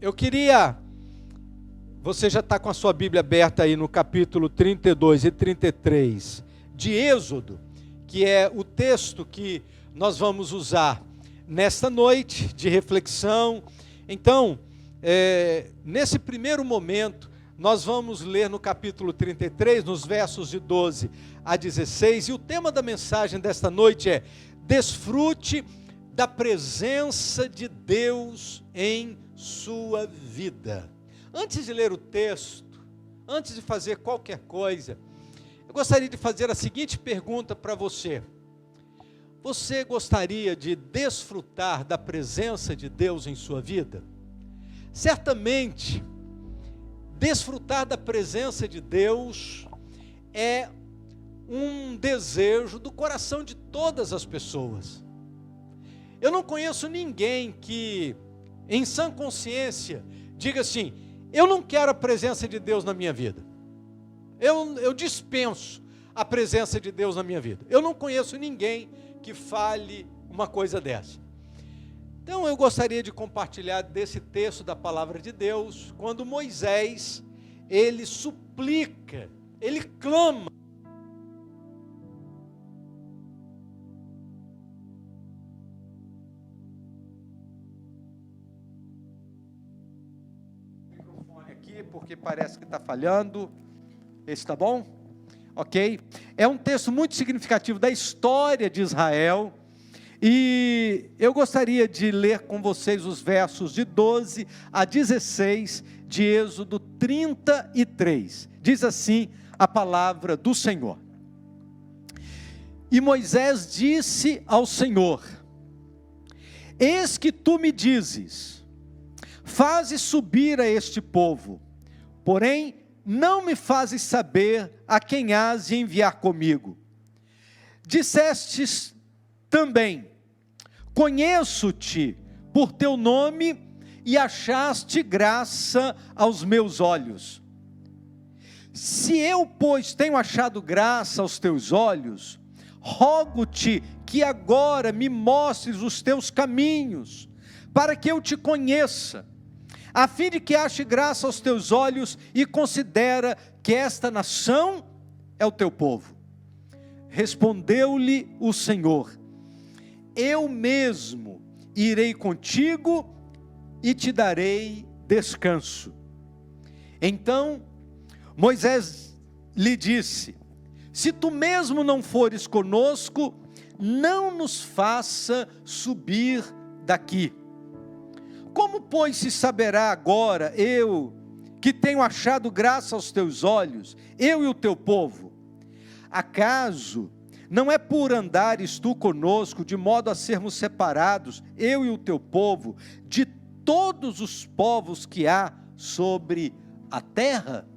Eu queria... Você já está com a sua Bíblia aberta aí no capítulo 32 e 33 de Êxodo, que é o texto que nós vamos usar nesta noite de reflexão. Então, nesse primeiro momento, nós vamos ler no capítulo 33, nos versos de 12 a 16, e o tema da mensagem desta noite é: desfrute da presença de Deus em sua vida. Antes de ler o texto, antes de fazer qualquer coisa, eu gostaria de fazer a seguinte pergunta para você. Você gostaria de desfrutar da presença de Deus em sua vida? Certamente, desfrutar da presença de Deus é um desejo do coração de todas as pessoas. Eu não conheço ninguém que, em sã consciência, diga assim: eu não quero a presença de Deus na minha vida. Eu dispenso a presença de Deus na minha vida. Eu não conheço ninguém que fale uma coisa dessa. Então eu gostaria de compartilhar desse texto da palavra de Deus, quando Moisés, ele suplica, ele clama. Aqui, porque parece que está falhando. Esse está bom? Ok? É um texto muito significativo da história de Israel, e eu gostaria de ler com vocês os versos de 12 a 16 de Êxodo 33. Diz assim a palavra do Senhor: E Moisés disse ao Senhor: eis que tu me dizes, faze subir a este povo, porém não me fazes saber a quem hás de enviar comigo. Dissestes também: conheço-te por teu nome e achaste graça aos meus olhos. Se eu, pois, tenho achado graça aos teus olhos, rogo-te que agora me mostres os teus caminhos, para que eu te conheça, a fim de que ache graça aos teus olhos e considera que esta nação é o teu povo. Respondeu-lhe o Senhor: eu mesmo irei contigo e te darei descanso. Então Moisés lhe disse: se tu mesmo não fores conosco, não nos faça subir daqui. Como, pois, se saberá agora, eu, que tenho achado graça aos teus olhos, eu e o teu povo? Acaso não é por andares tu conosco, de modo a sermos separados, eu e o teu povo, de todos os povos que há sobre a terra?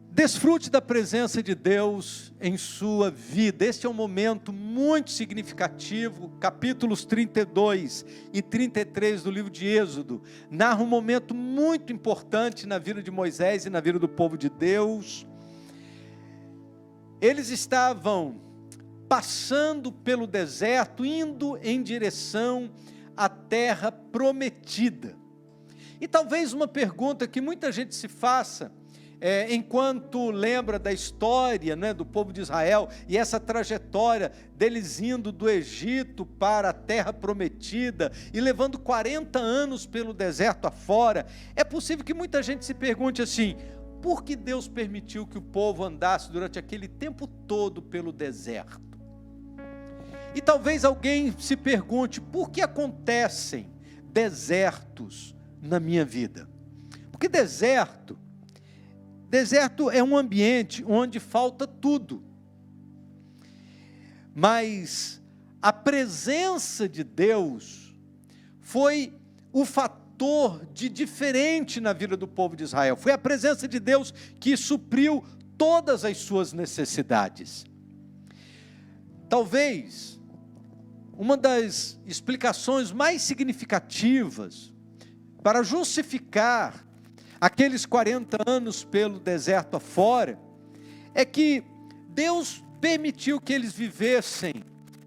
Desfrute da presença de Deus em sua vida. Este é um momento muito significativo. Capítulos 32 e 33 do livro de Êxodo narra um momento muito importante na vida de Moisés e na vida do povo de Deus. Eles estavam passando pelo deserto, indo em direção à terra prometida. E talvez uma pergunta que muita gente se faça, enquanto lembra da história, né, do povo de Israel, e essa trajetória deles indo do Egito para a terra prometida, e levando 40 anos pelo deserto afora, é possível que muita gente se pergunte assim: por que Deus permitiu que o povo andasse durante aquele tempo todo pelo deserto? E talvez alguém se pergunte: por que acontecem desertos na minha vida? Porque deserto é um ambiente onde falta tudo. Mas a presença de Deus foi o fator de diferente na vida do povo de Israel. Foi a presença de Deus que supriu todas as suas necessidades. Talvez uma das explicações mais significativas para justificar aqueles 40 anos pelo deserto afora, é que Deus permitiu que eles vivessem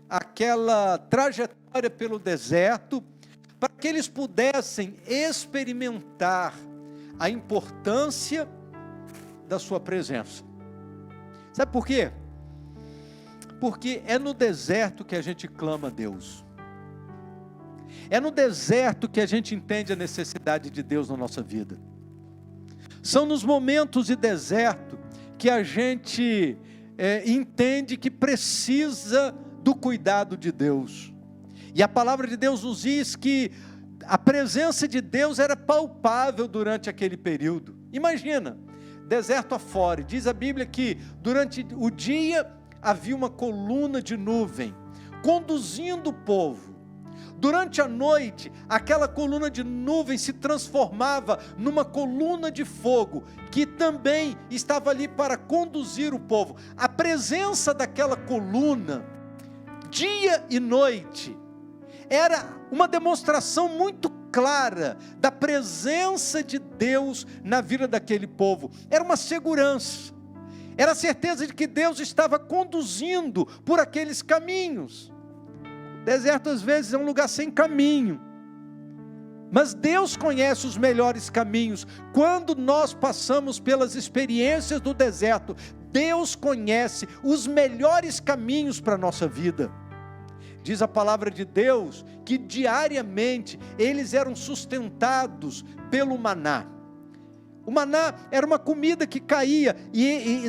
aquela trajetória pelo deserto, para que eles pudessem experimentar a importância da sua presença. Sabe por quê? Porque é no deserto que a gente clama a Deus. É no deserto que a gente entende a necessidade de Deus na nossa vida. São nos momentos de deserto que a gente entende que precisa do cuidado de Deus. E a palavra de Deus nos diz que a presença de Deus era palpável durante aquele período. Imagina, deserto afora, diz a Bíblia que durante o dia havia uma coluna de nuvem conduzindo o povo. Durante a noite, aquela coluna de nuvem se transformava numa coluna de fogo, que também estava ali para conduzir o povo. A presença daquela coluna, dia e noite, era uma demonstração muito clara da presença de Deus na vida daquele povo. Era uma segurança, era a certeza de que Deus estava conduzindo por aqueles caminhos. Deserto às vezes é um lugar sem caminho, mas Deus conhece os melhores caminhos. Quando nós passamos pelas experiências do deserto, Deus conhece os melhores caminhos para a nossa vida. Diz a palavra de Deus que diariamente eles eram sustentados pelo maná. O maná era uma comida que caía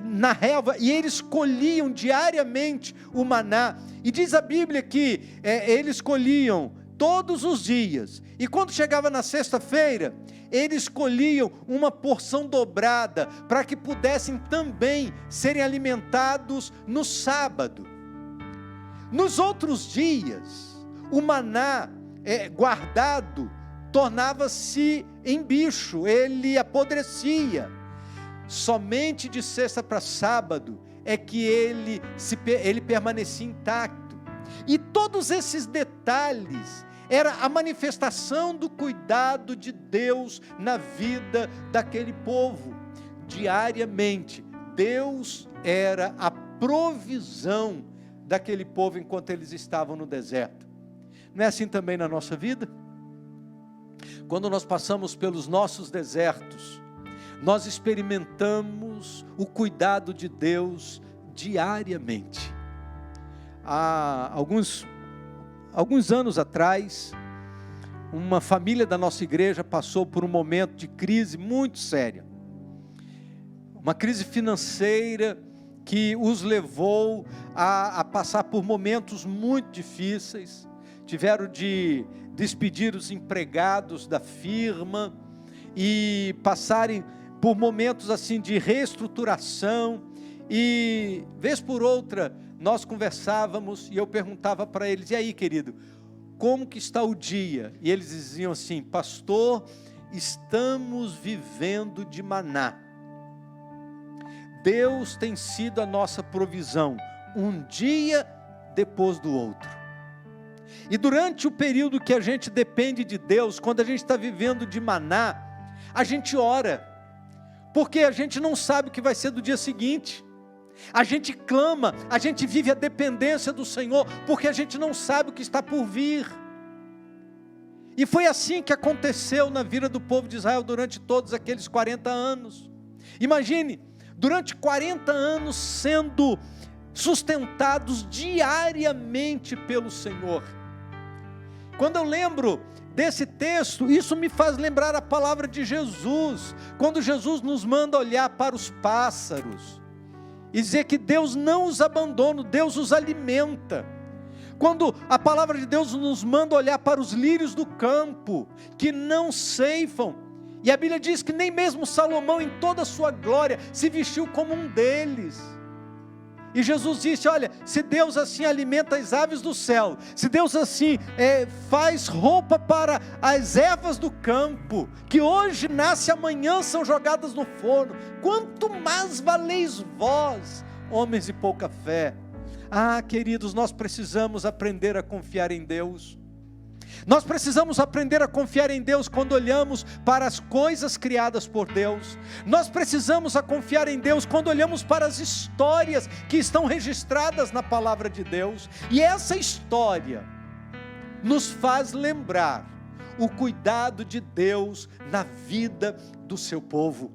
na relva, e eles colhiam diariamente o maná. E diz a Bíblia que eles colhiam todos os dias. E quando chegava na sexta-feira, eles colhiam uma porção dobrada, para que pudessem também serem alimentados no sábado. Nos outros dias, o maná guardado tornava-se em bicho, ele apodrecia. Somente de sexta para sábado é que ele permanecia intacto. E todos esses detalhes era a manifestação do cuidado de Deus na vida daquele povo. Diariamente, Deus era a provisão daquele povo enquanto eles estavam no deserto. Não é assim também na nossa vida? Quando nós passamos pelos nossos desertos, nós experimentamos o cuidado de Deus diariamente. Há alguns anos atrás, uma família da nossa igreja passou por um momento de crise muito séria. Uma crise financeira que os levou a passar por momentos muito difíceis. Tiveram de despedir os empregados da firma e passarem por momentos assim de reestruturação. E vez por outra nós conversávamos e eu perguntava para eles: e aí, querido, como que está o dia? E eles diziam assim: pastor, estamos vivendo de maná. Deus tem sido a nossa provisão, um dia depois do outro. E durante o período que a gente depende de Deus, quando a gente está vivendo de maná, a gente ora, porque a gente não sabe o que vai ser do dia seguinte. A gente clama, a gente vive a dependência do Senhor, porque a gente não sabe o que está por vir. E foi assim que aconteceu na vida do povo de Israel durante todos aqueles 40 anos. Imagine, durante 40 anos sendo sustentados diariamente pelo Senhor. Quando eu lembro desse texto, isso me faz lembrar a palavra de Jesus, quando Jesus nos manda olhar para os pássaros e dizer que Deus não os abandona, Deus os alimenta. Quando a palavra de Deus nos manda olhar para os lírios do campo, que não ceifam, e a Bíblia diz que nem mesmo Salomão em toda a sua glória se vestiu como um deles. E Jesus disse: olha, se Deus assim alimenta as aves do céu, se Deus assim faz roupa para as ervas do campo, que hoje nasce, amanhã são jogadas no forno, quanto mais valeis vós, homens de pouca fé. Ah, queridos, nós precisamos aprender a confiar em Deus. Nós precisamos aprender a confiar em Deus quando olhamos para as coisas criadas por Deus. Nós precisamos a confiar em Deus quando olhamos para as histórias que estão registradas na palavra de Deus. E essa história nos faz lembrar o cuidado de Deus na vida do seu povo.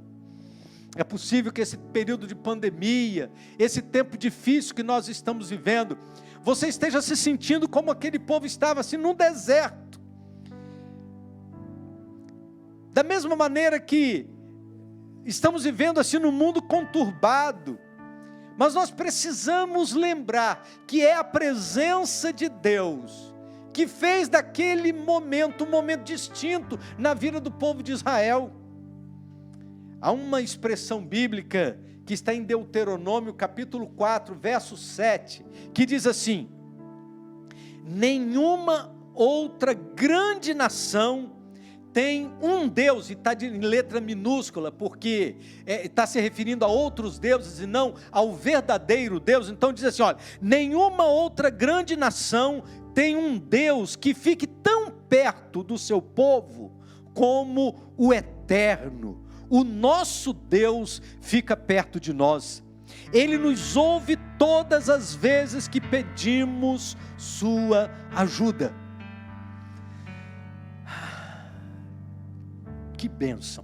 É possível que esse período de pandemia, esse tempo difícil que nós estamos vivendo, você esteja se sentindo como aquele povo estava, assim, num deserto. Da mesma maneira que estamos vivendo assim num mundo conturbado, mas nós precisamos lembrar que é a presença de Deus que fez daquele momento um momento distinto na vida do povo de Israel. Há uma expressão bíblica que está em Deuteronômio capítulo 4, verso 7, que diz assim: nenhuma outra grande nação tem um Deus, e está em letra minúscula, porque está se referindo a outros deuses e não ao verdadeiro Deus. Então diz assim, olha, nenhuma outra grande nação tem um Deus que fique tão perto do seu povo como o Eterno. O nosso Deus fica perto de nós. Ele nos ouve todas as vezes que pedimos sua ajuda. Que bênção!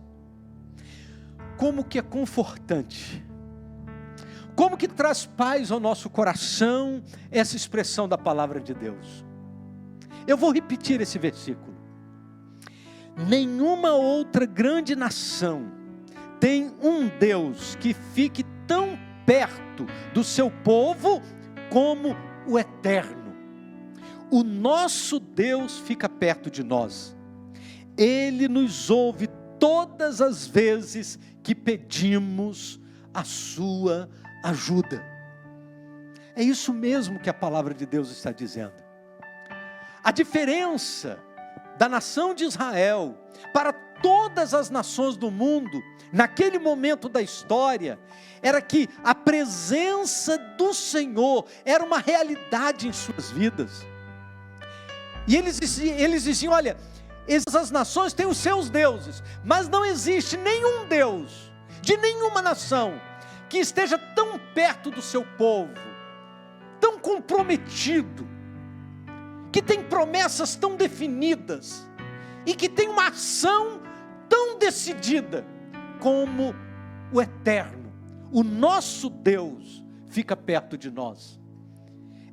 Como que é confortante, como que traz paz ao nosso coração essa expressão da palavra de Deus. Eu vou repetir esse versículo. Nenhuma outra grande nação tem um Deus que fique tão perto do seu povo como o Eterno. O nosso Deus fica perto de nós. Ele nos ouve todas as vezes que pedimos a sua ajuda. É isso mesmo que a palavra de Deus está dizendo. A diferença da nação de Israel para todas as nações do mundo, naquele momento da história, era que a presença do Senhor era uma realidade em suas vidas. E eles diziam, olha, essas nações têm os seus deuses, mas não existe nenhum Deus, de nenhuma nação, que esteja tão perto do seu povo, tão comprometido, que tem promessas tão definidas, e que tem uma ação tão decidida, como o Eterno. O nosso Deus fica perto de nós.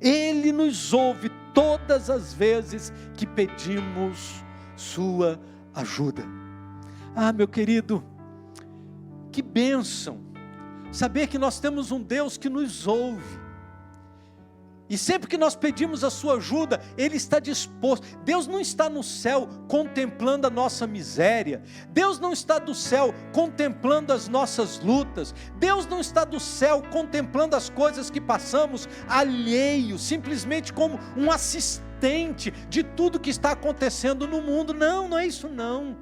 Ele nos ouve todas as vezes que pedimos sua ajuda. Ah, meu querido, que bênção saber que nós temos um Deus que nos ouve. E sempre que nós pedimos a sua ajuda, Ele está disposto. Deus não está no céu contemplando a nossa miséria. Deus não está do céu contemplando as nossas lutas. Deus não está do céu contemplando as coisas que passamos alheio, simplesmente como um assistente de tudo que está acontecendo no mundo. Não, não é isso não.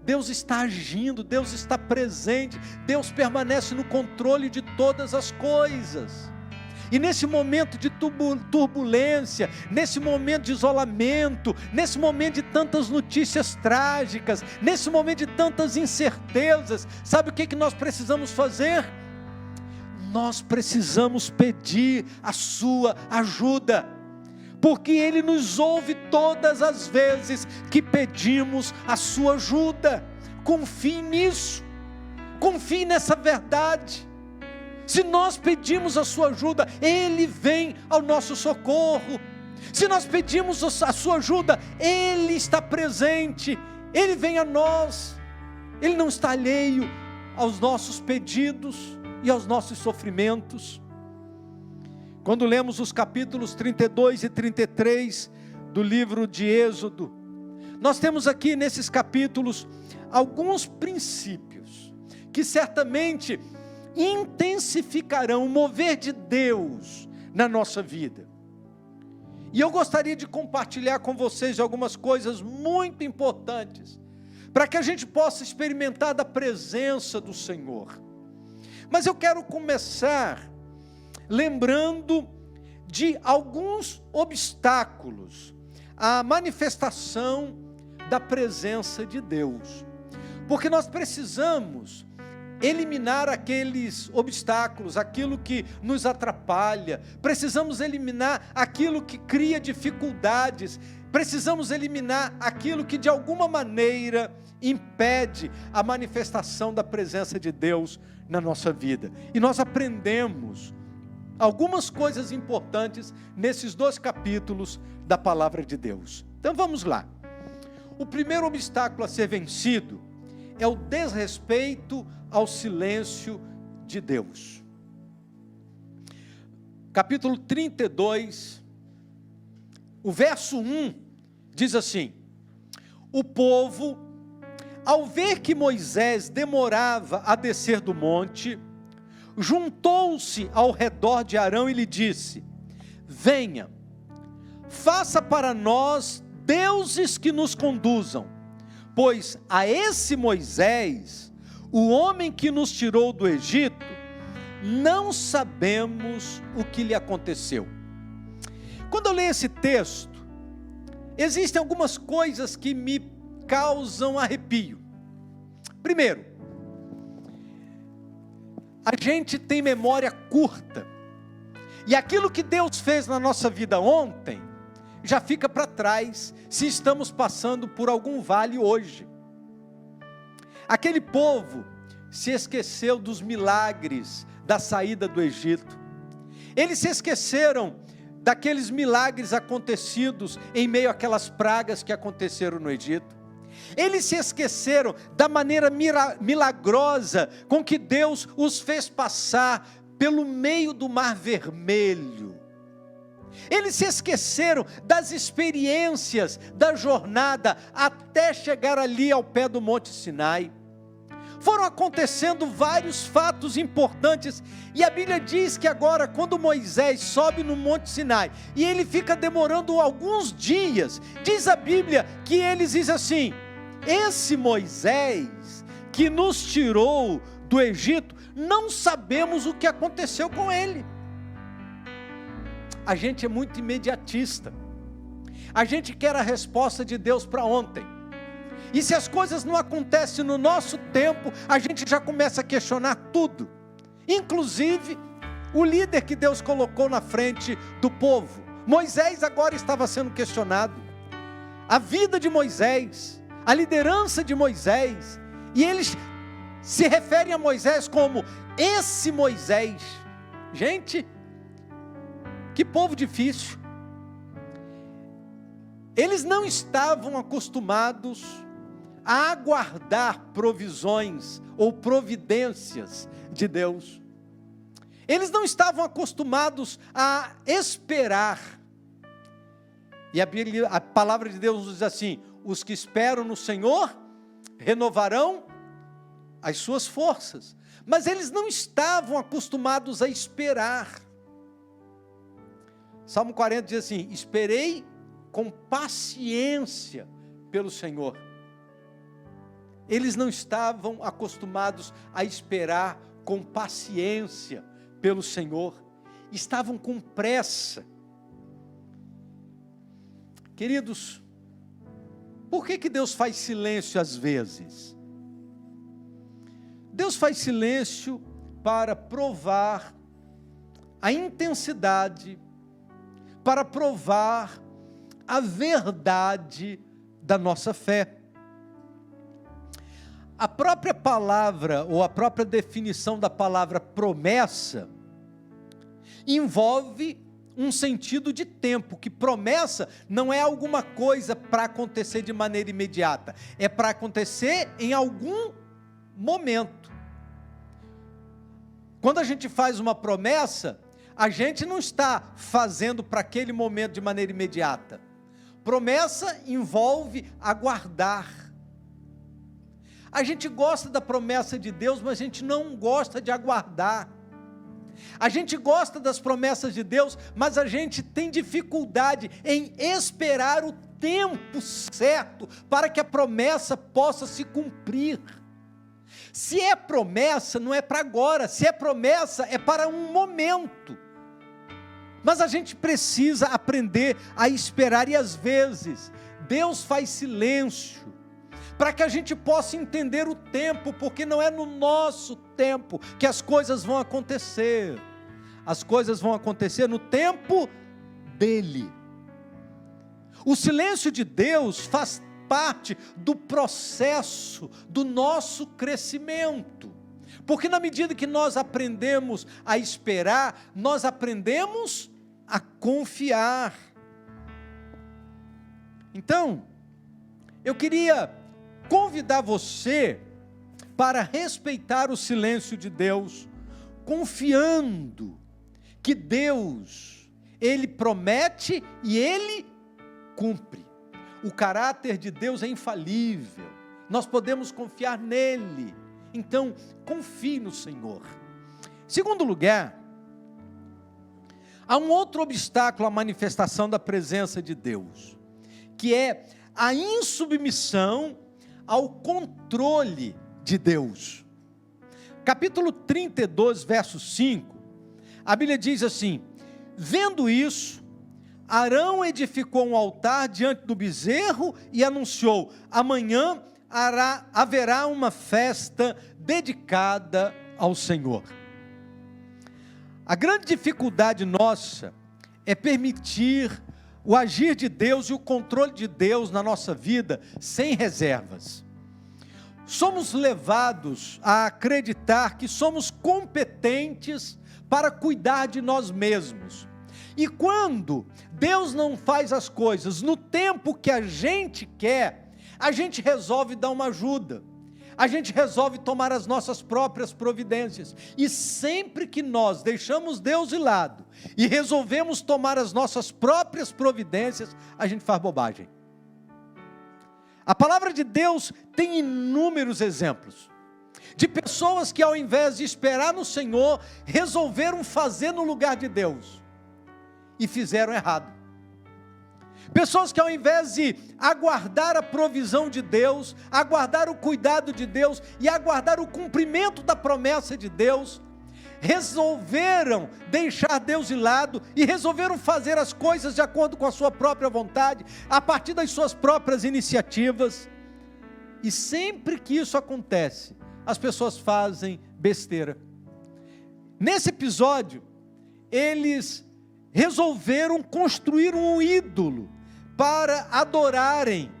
Deus está agindo, Deus está presente, Deus permanece no controle de todas as coisas. E nesse momento de turbulência, nesse momento de isolamento, nesse momento de tantas notícias trágicas, nesse momento de tantas incertezas, sabe o que nós precisamos fazer? Nós precisamos pedir a sua ajuda, porque Ele nos ouve todas as vezes que pedimos a sua ajuda. Confie nisso, confie nessa verdade. Se nós pedimos a sua ajuda, Ele vem ao nosso socorro. Se nós pedimos a sua ajuda, Ele está presente, Ele vem a nós. Ele não está alheio aos nossos pedidos e aos nossos sofrimentos. Quando lemos os capítulos 32 e 33 do livro de Êxodo, nós temos aqui nesses capítulos alguns princípios que certamente intensificarão o mover de Deus na nossa vida. E eu gostaria de compartilhar com vocês algumas coisas muito importantes, para que a gente possa experimentar da presença do Senhor. Mas eu quero começar lembrando de alguns obstáculos à manifestação da presença de Deus, porque nós precisamos eliminar aqueles obstáculos, aquilo que nos atrapalha, precisamos eliminar aquilo que cria dificuldades, precisamos eliminar aquilo que de alguma maneira impede a manifestação da presença de Deus na nossa vida. E nós aprendemos algumas coisas importantes nesses 2 capítulos da palavra de Deus. Então vamos lá. O primeiro obstáculo a ser vencido é o desrespeito ao silêncio de Deus. Capítulo 32, o verso 1 diz assim: o povo, ao ver que Moisés demorava a descer do monte, juntou-se ao redor de Arão e lhe disse: venha, faça para nós deuses que nos conduzam, pois a esse Moisés, o homem que nos tirou do Egito, não sabemos o que lhe aconteceu. Quando eu leio esse texto, existem algumas coisas que me causam arrepio. Primeiro, a gente tem memória curta, e aquilo que Deus fez na nossa vida ontem, já fica para trás, se estamos passando por algum vale hoje. Aquele povo se esqueceu dos milagres da saída do Egito, eles se esqueceram daqueles milagres acontecidos em meio àquelas pragas que aconteceram no Egito, eles se esqueceram da maneira milagrosa com que Deus os fez passar pelo meio do Mar Vermelho. Eles se esqueceram das experiências da jornada até chegar ali ao pé do Monte Sinai. Foram acontecendo vários fatos importantes, e a Bíblia diz que agora, quando Moisés sobe no Monte Sinai, e ele fica demorando alguns dias, diz a Bíblia que eles dizem assim: esse Moisés que nos tirou do Egito, não sabemos o que aconteceu com ele. A gente é muito imediatista, a gente quer a resposta de Deus para ontem, e se as coisas não acontecem no nosso tempo, a gente já começa a questionar tudo, inclusive o líder que Deus colocou na frente do povo. Moisés agora estava sendo questionado, a vida de Moisés, a liderança de Moisés, e eles se referem a Moisés como esse Moisés. Gente, que povo difícil. Eles não estavam acostumados a aguardar provisões ou providências de Deus. Eles não estavam acostumados a esperar. E a palavra de Deus nos diz assim: os que esperam no Senhor renovarão as suas forças. Mas eles não estavam acostumados a esperar. Salmo 40 diz assim: esperei com paciência pelo Senhor. Eles não estavam acostumados a esperar com paciência pelo Senhor, estavam com pressa. Queridos, por que Deus faz silêncio às vezes? Deus faz silêncio para provar a intensidade, para provar a verdade da nossa fé. A própria palavra, ou a própria definição da palavra promessa, envolve um sentido de tempo, que promessa não é alguma coisa para acontecer de maneira imediata, é para acontecer em algum momento. Quando a gente faz uma promessa, a gente não está fazendo para aquele momento de maneira imediata. Promessa envolve aguardar. A gente gosta da promessa de Deus, mas a gente não gosta de aguardar. A gente gosta das promessas de Deus, mas a gente tem dificuldade em esperar o tempo certo para que a promessa possa se cumprir. Se é promessa, não é para agora. Se é promessa, é para um momento. Mas a gente precisa aprender a esperar, e às vezes Deus faz silêncio para que a gente possa entender o tempo, porque não é no nosso tempo que as coisas vão acontecer. As coisas vão acontecer no tempo dele. O silêncio de Deus faz parte do processo do nosso crescimento. Porque na medida que nós aprendemos a esperar, nós aprendemos a confiar. Então, eu queria convidar você para respeitar o silêncio de Deus, confiando que Deus, Ele promete e Ele cumpre. O caráter de Deus é infalível, nós podemos confiar nele. Então, confie no Senhor. Segundo lugar, há um outro obstáculo à manifestação da presença de Deus, que é a insubmissão ao controle de Deus. Capítulo 32, verso 5, a Bíblia diz assim: vendo isso, Arão edificou um altar diante do bezerro e anunciou: amanhã haverá uma festa dedicada ao Senhor. A grande dificuldade nossa é permitir o agir de Deus e o controle de Deus na nossa vida sem reservas. Somos levados a acreditar que somos competentes para cuidar de nós mesmos. E quando Deus não faz as coisas no tempo que a gente quer, a gente resolve dar uma ajuda, a gente resolve tomar as nossas próprias providências. E sempre que nós deixamos Deus de lado e resolvemos tomar as nossas próprias providências, a gente faz bobagem. A palavra de Deus tem inúmeros exemplos de pessoas que, ao invés de esperar no Senhor, resolveram fazer no lugar de Deus e fizeram errado. Pessoas que, ao invés de aguardar a provisão de Deus, aguardar o cuidado de Deus e aguardar o cumprimento da promessa de Deus, resolveram deixar Deus de lado e resolveram fazer as coisas de acordo com a sua própria vontade, a partir das suas próprias iniciativas. E sempre que isso acontece, as pessoas fazem besteira. Nesse episódio, eles resolveram construir um ídolo para adorarem,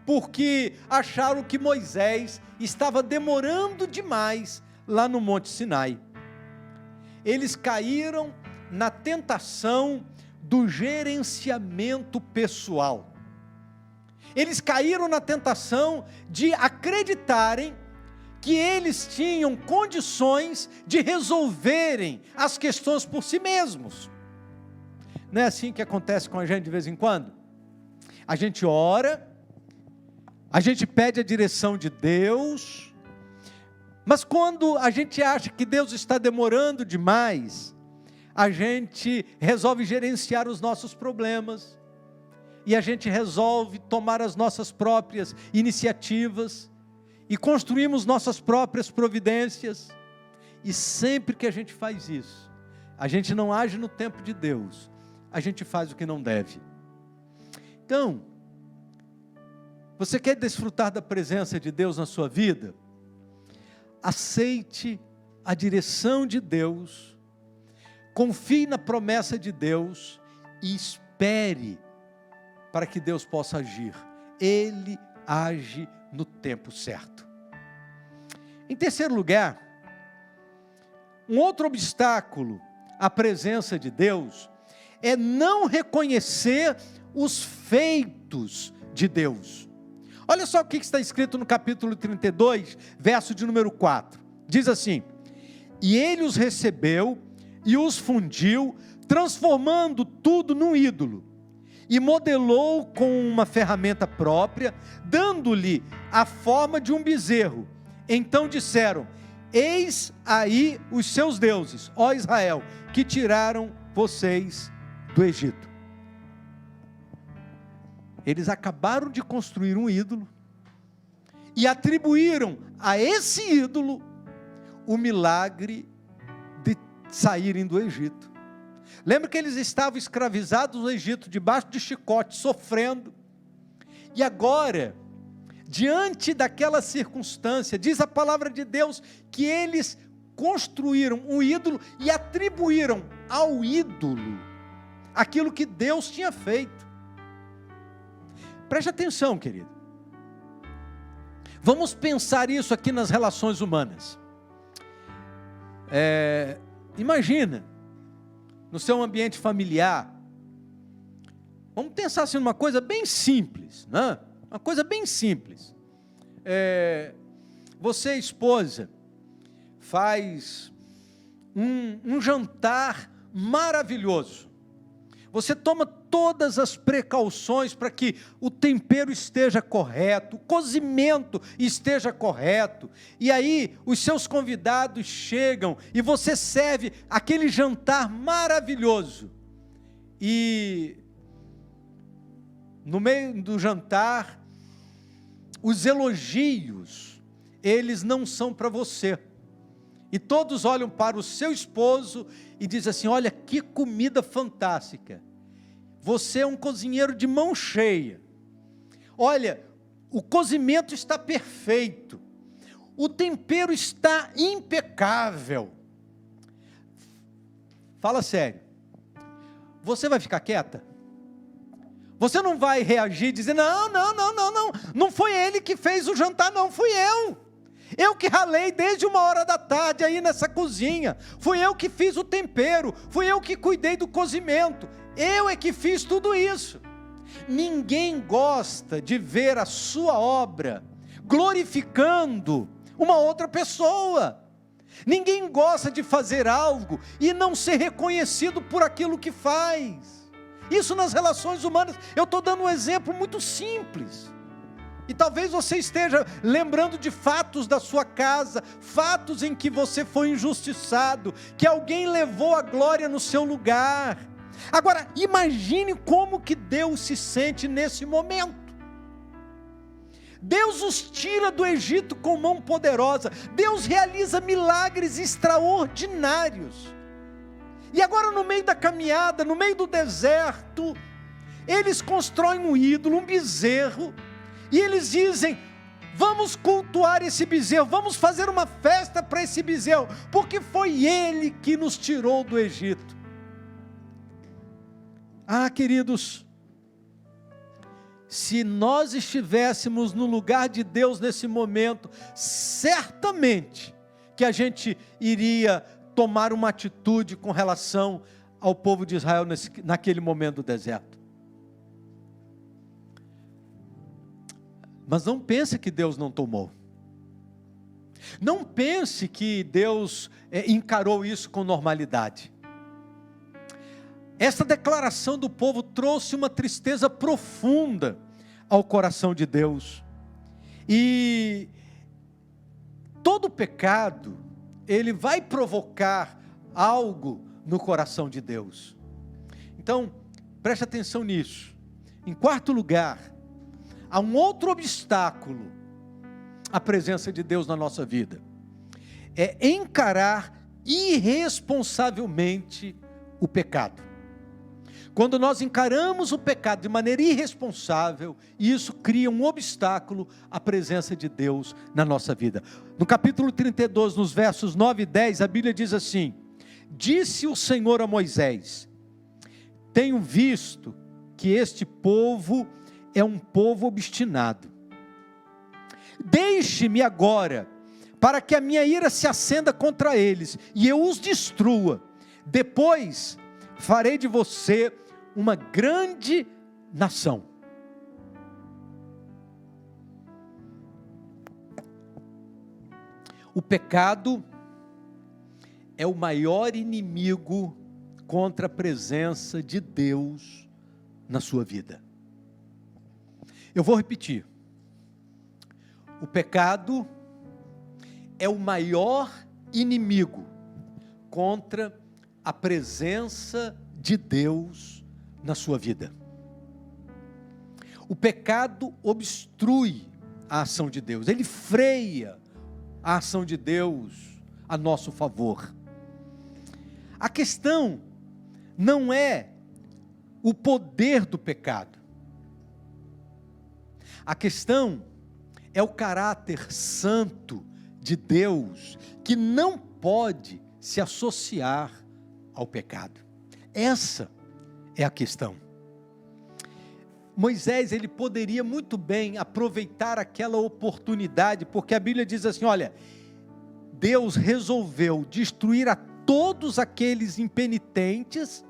porque acharam que Moisés estava demorando demais lá no Monte Sinai. Eles caíram na tentação do gerenciamento pessoal. Eles caíram na tentação de acreditarem que eles tinham condições de resolverem as questões por si mesmos. Não é assim que acontece com a gente de vez em quando? A gente ora, a gente pede a direção de Deus, mas quando a gente acha que Deus está demorando demais, a gente resolve gerenciar os nossos problemas, e a gente resolve tomar as nossas próprias iniciativas, e construímos nossas próprias providências, e sempre que a gente faz isso, a gente não age no tempo de Deus, a gente faz o que não deve. Então, você quer desfrutar da presença de Deus na sua vida? Aceite a direção de Deus, confie na promessa de Deus e espere para que Deus possa agir. Ele age no tempo certo. Em terceiro lugar, um outro obstáculo à presença de Deus é não reconhecer os feitos de Deus. Olha só o que está escrito no capítulo 32, verso de número 4. Diz assim: e ele os recebeu e os fundiu, transformando tudo num ídolo, e modelou com uma ferramenta própria, dando-lhe a forma de um bezerro. Então disseram: eis aí os seus deuses, ó Israel, que tiraram vocês do Egito. Eles acabaram de construir um ídolo e atribuíram a esse ídolo o milagre de saírem do Egito. Lembra que eles estavam escravizados no Egito, debaixo de chicote, sofrendo. E agora, diante daquela circunstância, diz a palavra de Deus que eles construíram um ídolo e atribuíram ao ídolo aquilo que Deus tinha feito. Preste atenção, querido. Vamos pensar isso aqui nas relações humanas. Imagina, no seu ambiente familiar, vamos pensar assim numa coisa bem simples, né? Uma coisa bem simples. Você, esposa, faz um jantar maravilhoso. Você toma todas as precauções para que o tempero esteja correto, o cozimento esteja correto. E aí os seus convidados chegam e você serve aquele jantar maravilhoso. E no meio do jantar, os elogios, eles não são para você. E todos olham para o seu esposo e dizem assim: olha que comida fantástica. Você é um cozinheiro de mão cheia. Olha, o cozimento está perfeito. O tempero está impecável. Fala sério. Você vai ficar quieta? Você não vai reagir e dizer: não foi ele que fez o jantar, não, fui eu. Eu que ralei desde 13h aí nessa cozinha, fui eu que fiz o tempero, fui eu que cuidei do cozimento, eu é que fiz tudo isso. Ninguém gosta de ver a sua obra glorificando uma outra pessoa. Ninguém gosta de fazer algo e não ser reconhecido por aquilo que faz. Isso nas relações humanas. Eu estou dando um exemplo muito simples. E talvez você esteja lembrando de fatos da sua casa, fatos em que você foi injustiçado, que alguém levou a glória no seu lugar. Agora, imagine como que Deus se sente nesse momento. Deus os tira do Egito com mão poderosa. Deus realiza milagres extraordinários. E agora, no meio da caminhada, no meio do deserto, eles constroem um ídolo, um bezerro, e eles dizem: vamos cultuar esse bezerro, vamos fazer uma festa para esse bezerro, porque foi ele que nos tirou do Egito. Queridos, se nós estivéssemos no lugar de Deus nesse momento, certamente que a gente iria tomar uma atitude com relação ao povo de Israel naquele momento do deserto. Mas não pense que Deus não tomou. Não pense que Deus encarou isso com normalidade. Essa declaração do povo trouxe uma tristeza profunda ao coração de Deus. E todo pecado, ele vai provocar algo no coração de Deus. Então, preste atenção nisso. Em quarto lugar, há um outro obstáculo à presença de Deus na nossa vida. É encarar irresponsavelmente o pecado. Quando nós encaramos o pecado de maneira irresponsável, isso cria um obstáculo à presença de Deus na nossa vida. No capítulo 32, nos versos 9 e 10, a Bíblia diz assim: disse o Senhor a Moisés: tenho visto que este povo é um povo obstinado. Deixe-me agora, para que a minha ira se acenda contra eles, e eu os destrua. Depois farei de você uma grande nação. O pecado é o maior inimigo contra a presença de Deus na sua vida. Eu vou repetir. O pecado é o maior inimigo contra a presença de Deus na sua vida. O pecado obstrui a ação de Deus, ele freia a ação de Deus a nosso favor. A questão não é o poder do pecado. A questão é o caráter santo de Deus que não pode se associar ao pecado. Essa é a questão. Moisés, ele poderia muito bem aproveitar aquela oportunidade, porque a Bíblia diz assim, olha, Deus resolveu destruir a todos aqueles impenitentes,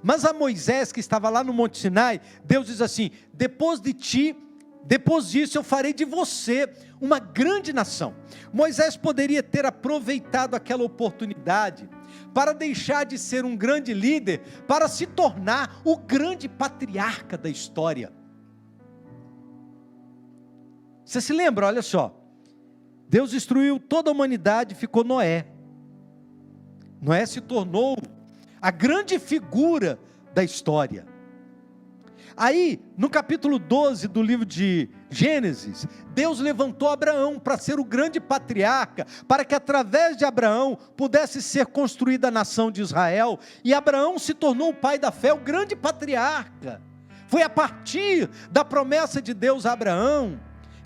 mas a Moisés que estava lá no Monte Sinai, Deus diz assim, depois disso eu farei de você uma grande nação. Moisés poderia ter aproveitado aquela oportunidade para deixar de ser um grande líder, para se tornar o grande patriarca da história. Você se lembra, olha só, Deus destruiu toda a humanidade, ficou Noé. Noé se tornou a grande figura da história. Aí, no capítulo 12 do livro de Gênesis, Deus levantou Abraão para ser o grande patriarca, para que através de Abraão pudesse ser construída a nação de Israel, e Abraão se tornou o pai da fé, o grande patriarca. Foi a partir da promessa de Deus a Abraão,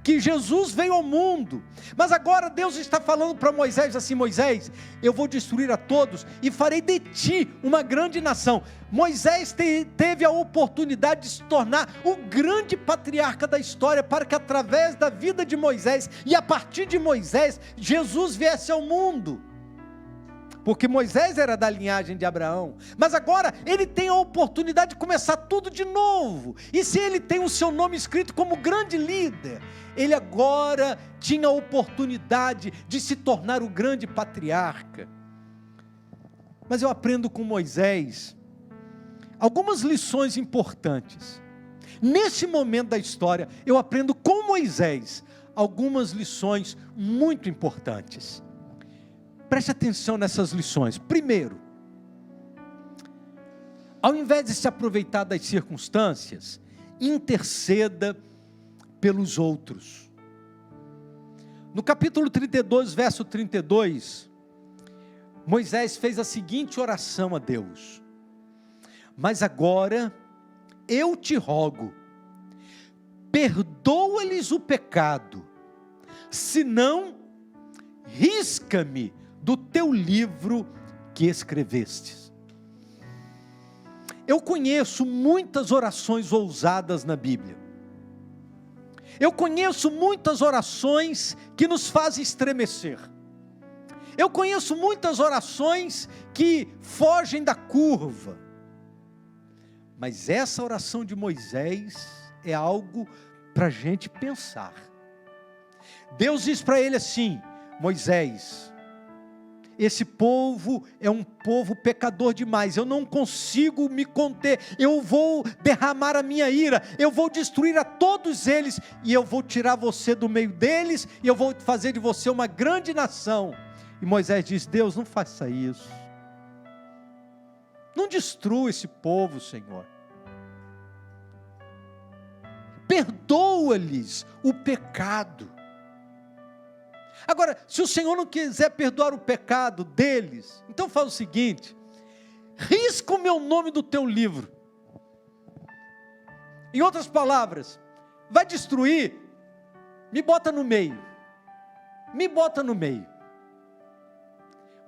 que Jesus veio ao mundo. Mas agora Deus está falando para Moisés assim, Moisés, eu vou destruir a todos e farei de ti uma grande nação. Moisés teve a oportunidade de se tornar o grande patriarca da história, para que através da vida de Moisés, e a partir de Moisés, Jesus viesse ao mundo. Porque Moisés era da linhagem de Abraão, mas agora ele tem a oportunidade de começar tudo de novo, e se ele tem o seu nome escrito como grande líder, ele agora tinha a oportunidade de se tornar o grande patriarca. Mas eu aprendo com Moisés algumas lições importantes. Nesse momento da história, eu aprendo com Moisés algumas lições muito importantes. Preste atenção nessas lições. Primeiro, ao invés de se aproveitar das circunstâncias, interceda pelos outros. No capítulo 32, verso 32, Moisés fez a seguinte oração a Deus: mas agora eu te rogo, perdoa-lhes o pecado, senão risca-me do teu livro que escrevestes. Eu conheço muitas orações ousadas na Bíblia. Eu conheço muitas orações que nos fazem estremecer. Eu conheço muitas orações que fogem da curva. Mas essa oração de Moisés é algo para a gente pensar. Deus diz para ele assim: Moisés, esse povo é um povo pecador demais, eu não consigo me conter, eu vou derramar a minha ira, eu vou destruir a todos eles, e eu vou tirar você do meio deles, e eu vou fazer de você uma grande nação. E Moisés diz: Deus, não faça isso, não destrua esse povo, Senhor, perdoa-lhes o pecado. Agora, se o Senhor não quiser perdoar o pecado deles, então faz o seguinte: risca o meu nome do teu livro. Em outras palavras, vai destruir, me bota no meio. Me bota no meio.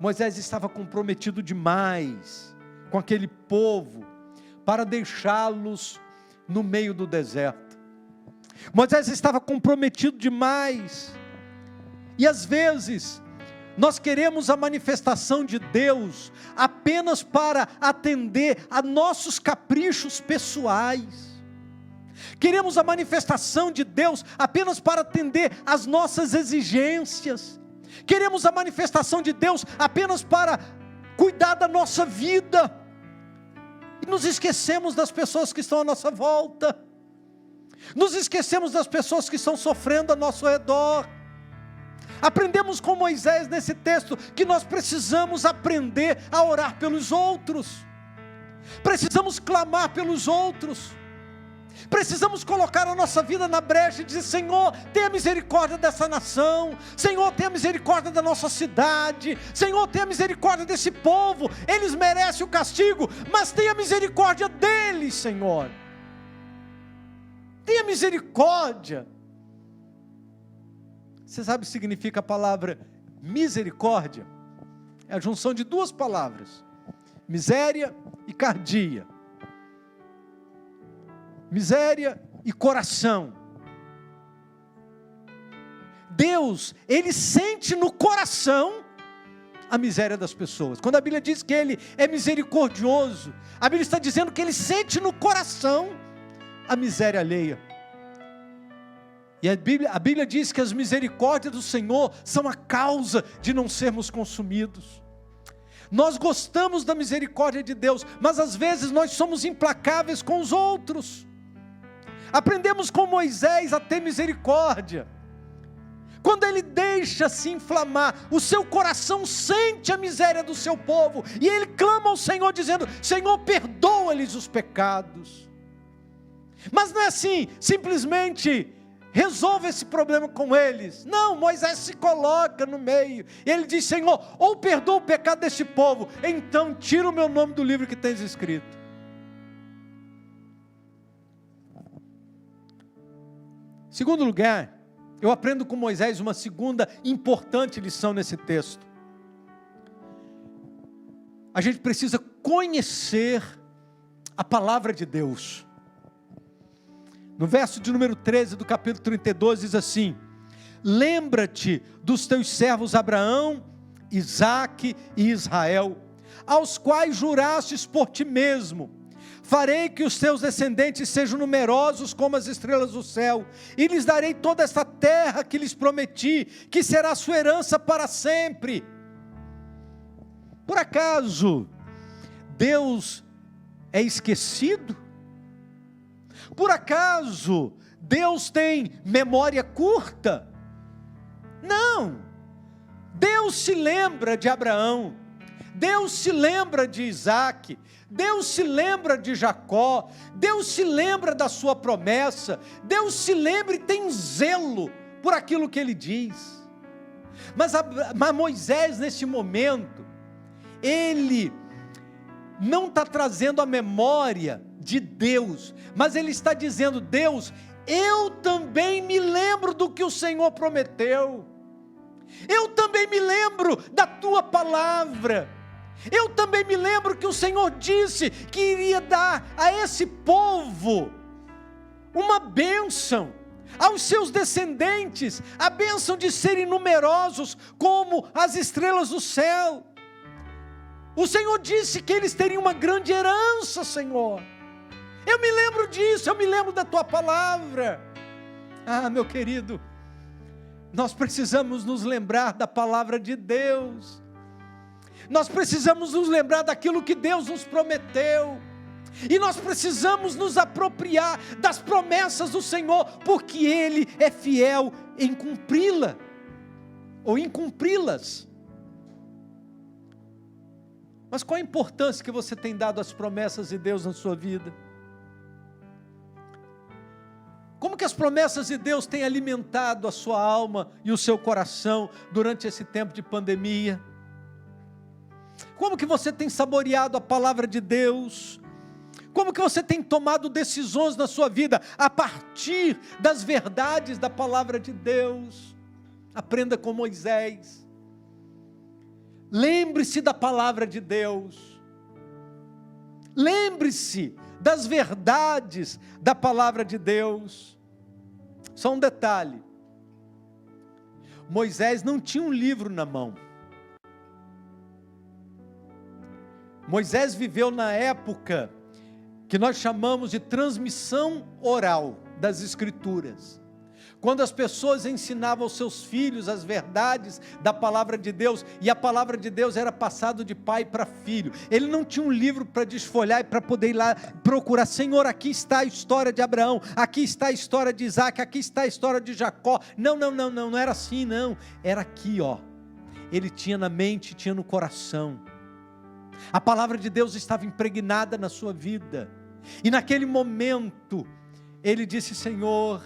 Moisés estava comprometido demais com aquele povo para deixá-los no meio do deserto. Moisés estava comprometido demais. E às vezes, nós queremos a manifestação de Deus apenas para atender a nossos caprichos pessoais. Queremos a manifestação de Deus apenas para atender às nossas exigências. Queremos a manifestação de Deus apenas para cuidar da nossa vida. E nos esquecemos das pessoas que estão à nossa volta. Nos esquecemos das pessoas que estão sofrendo ao nosso redor. Aprendemos com Moisés nesse texto que nós precisamos aprender a orar pelos outros. Precisamos clamar pelos outros. Precisamos colocar a nossa vida na brecha e dizer: Senhor, tenha misericórdia dessa nação. Senhor, tenha misericórdia da nossa cidade. Senhor, tenha misericórdia desse povo. Eles merecem o castigo, mas tenha misericórdia deles, Senhor. Tenha misericórdia. Você sabe o que significa a palavra misericórdia? É a junção de duas palavras, miséria e cardia. Miséria e coração. Deus, Ele sente no coração a miséria das pessoas. Quando a Bíblia diz que Ele é misericordioso, a Bíblia está dizendo que Ele sente no coração a miséria alheia. E a Bíblia diz que as misericórdias do Senhor são a causa de não sermos consumidos. Nós gostamos da misericórdia de Deus, mas às vezes nós somos implacáveis com os outros. Aprendemos com Moisés a ter misericórdia. Quando ele deixa se inflamar, o seu coração sente a miséria do seu povo, e ele clama ao Senhor dizendo: Senhor, perdoa-lhes os pecados. Mas não é assim, simplesmente resolve esse problema com eles. Não, Moisés se coloca no meio, e ele diz: Senhor, ou perdoa o pecado deste povo, então tira o meu nome do livro que tens escrito. Segundo lugar, eu aprendo com Moisés uma segunda importante lição nesse texto. A gente precisa conhecer a palavra de Deus. No verso de número 13 do capítulo 32 diz assim: lembra-te dos teus servos Abraão, Isaque e Israel, aos quais jurastes por ti mesmo: farei que os teus descendentes sejam numerosos como as estrelas do céu, e lhes darei toda esta terra que lhes prometi, que será sua herança para sempre. Por acaso Deus é esquecido? Por acaso Deus tem memória curta? Não. Deus se lembra de Abraão, Deus se lembra de Isaque, Deus se lembra de Jacó, Deus se lembra da sua promessa, Deus se lembra e tem zelo por aquilo que Ele diz. Mas Moisés, nesse momento, ele não está trazendo a memória de Deus, mas ele está dizendo: Deus, eu também me lembro do que o Senhor prometeu, eu também me lembro da tua palavra, eu também me lembro que o Senhor disse que iria dar a esse povo uma bênção, aos seus descendentes, a bênção de serem numerosos como as estrelas do céu. O Senhor disse que eles teriam uma grande herança, Senhor. Eu me lembro disso, eu me lembro da tua palavra. Ah, meu querido, nós precisamos nos lembrar da palavra de Deus. Nós precisamos nos lembrar daquilo que Deus nos prometeu. E nós precisamos nos apropriar das promessas do Senhor, porque Ele é fiel em cumpri-la, ou em cumpri-las. Mas qual a importância que você tem dado às promessas de Deus na sua vida? Como que as promessas de Deus têm alimentado a sua alma e o seu coração durante esse tempo de pandemia? Como que você tem saboreado a palavra de Deus? Como que você tem tomado decisões na sua vida a partir das verdades da palavra de Deus? Aprenda com Moisés. Lembre-se da palavra de Deus. Lembre-se das verdades da palavra de Deus. Só um detalhe: Moisés não tinha um livro na mão. Moisés viveu na época que nós chamamos de transmissão oral das Escrituras. Quando as pessoas ensinavam aos seus filhos as verdades da palavra de Deus, e a palavra de Deus era passada de pai para filho. Ele não tinha um livro para desfolhar e para poder ir lá procurar: Senhor, aqui está a história de Abraão, aqui está a história de Isaque, aqui está a história de Jacó. Não era assim, não. Era aqui, ó. Ele tinha na mente, tinha no coração. A palavra de Deus estava impregnada na sua vida. E naquele momento, ele disse: Senhor,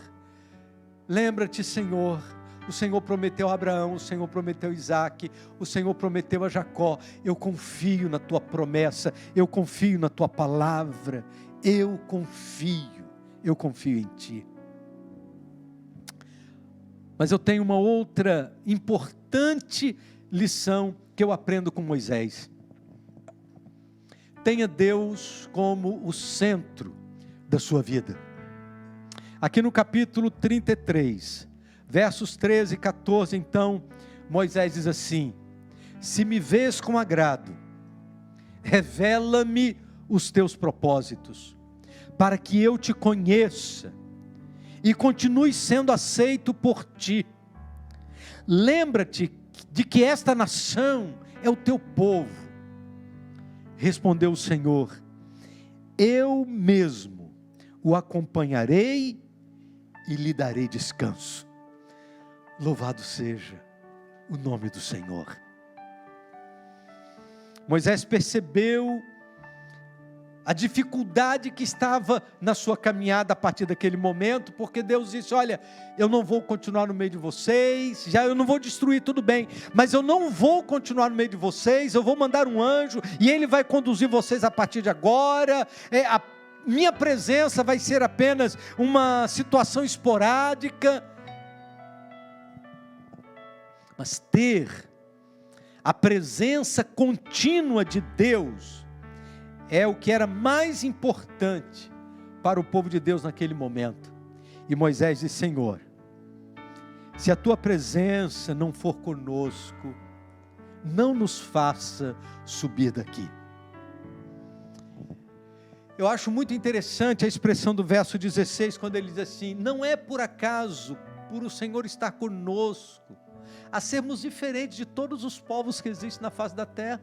lembra-te, Senhor, o Senhor prometeu a Abraão, o Senhor prometeu a Isaque, o Senhor prometeu a Jacó. Eu confio na tua promessa, eu confio na tua palavra, eu confio em ti. Mas eu tenho uma outra importante lição que eu aprendo com Moisés. Tenha Deus como o centro da sua vida. Aqui no capítulo 33, versos 13 e 14, então, Moisés diz assim: se me vês com agrado, revela-me os teus propósitos, para que eu te conheça e continue sendo aceito por ti. Lembra-te de que esta nação é o teu povo. Respondeu o Senhor: eu mesmo o acompanharei e lhe darei descanso. Louvado seja o nome do Senhor. Moisés percebeu a dificuldade que estava na sua caminhada a partir daquele momento, porque Deus disse: olha, eu não vou continuar no meio de vocês, já eu não vou destruir, tudo bem, mas eu não vou continuar no meio de vocês, eu vou mandar um anjo, e ele vai conduzir vocês a partir de agora, a minha presença vai ser apenas uma situação esporádica. Mas ter a presença contínua de Deus é o que era mais importante para o povo de Deus naquele momento. E Moisés disse: Senhor, se a tua presença não for conosco, não nos faça subir daqui. Eu acho muito interessante a expressão do verso 16, quando ele diz assim: não é por acaso, por o Senhor estar conosco, a sermos diferentes de todos os povos que existem na face da terra.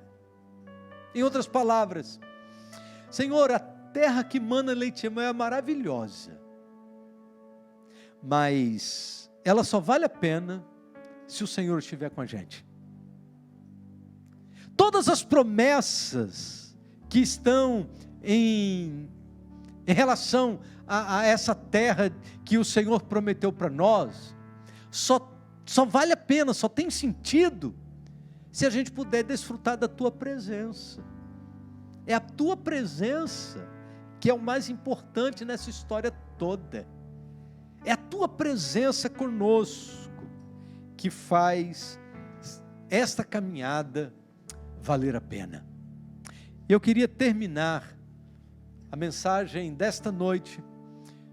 Em outras palavras, Senhor, a terra que mana leite e mel é maravilhosa, mas ela só vale a pena se o Senhor estiver com a gente. Todas as promessas que estão em relação a essa terra que o Senhor prometeu para nós, só vale a pena, só tem sentido se a gente puder desfrutar da tua presença. É a tua presença que é o mais importante nessa história toda. É a tua presença conosco que faz esta caminhada valer a pena. Eu queria terminar a mensagem desta noite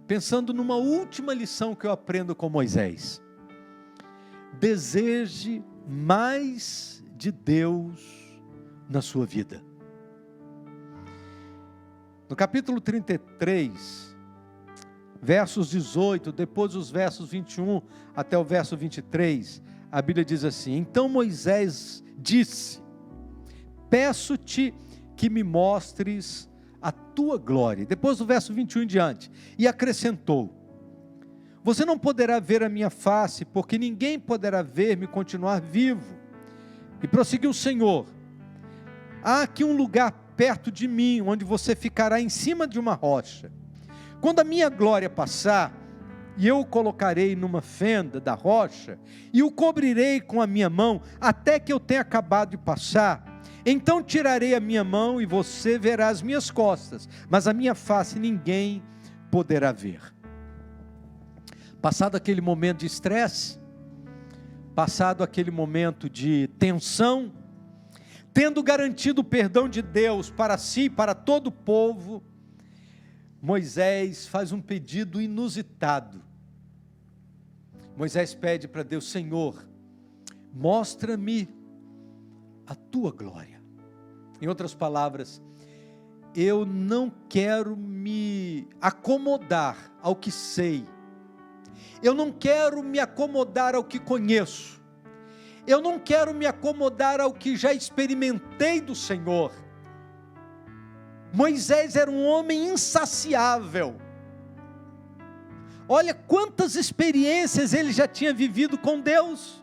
pensando numa última lição que eu aprendo com Moisés. Deseje mais de Deus na sua vida. No capítulo 33, versos 18, depois dos versos 21 até o verso 23, a Bíblia diz assim: então Moisés disse: peço-te que me mostres a tua glória. Depois do verso 21 em diante, e acrescentou: você não poderá ver a minha face, porque ninguém poderá ver-me continuar vivo. E prosseguiu o Senhor: há aqui um lugar perto de mim, onde você ficará em cima de uma rocha. Quando a minha glória passar, e eu o colocarei numa fenda da rocha, e o cobrirei com a minha mão, até que eu tenha acabado de passar. Então tirarei a minha mão, e você verá as minhas costas, mas a minha face ninguém poderá ver. Passado aquele momento de estresse, passado aquele momento de tensão, tendo garantido o perdão de Deus para si e para todo o povo, Moisés faz um pedido inusitado. Moisés pede para Deus: Senhor, mostra-me a tua glória. Em outras palavras, eu não quero me acomodar ao que sei, eu não quero me acomodar ao que conheço, eu não quero me acomodar ao que já experimentei do Senhor. Moisés era um homem insaciável. Olha quantas experiências ele já tinha vivido com Deus.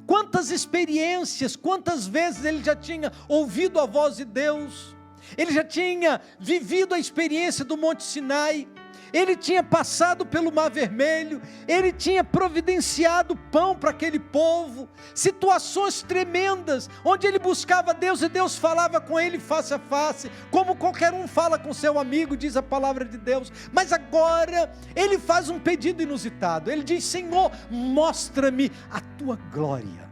Quantas experiências, quantas vezes ele já tinha ouvido a voz de Deus. Ele já tinha vivido a experiência do Monte Sinai. Ele tinha passado pelo Mar Vermelho, ele tinha providenciado pão para aquele povo, situações tremendas, onde ele buscava Deus e Deus falava com ele face a face, como qualquer um fala com seu amigo, diz a palavra de Deus. Mas agora ele faz um pedido inusitado, ele diz: Senhor, mostra-me a tua glória.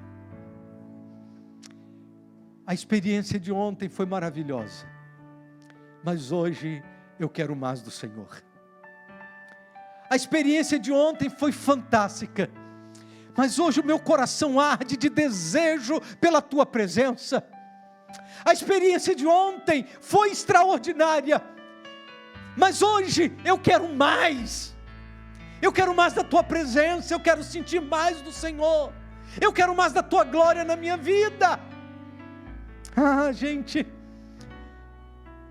A experiência de ontem foi maravilhosa, mas hoje eu quero mais do Senhor. A experiência de ontem foi fantástica, mas hoje o meu coração arde de desejo pela tua presença. A experiência de ontem foi extraordinária, mas hoje eu quero mais. Eu quero mais da tua presença, eu quero sentir mais do Senhor, eu quero mais da tua glória na minha vida. Gente,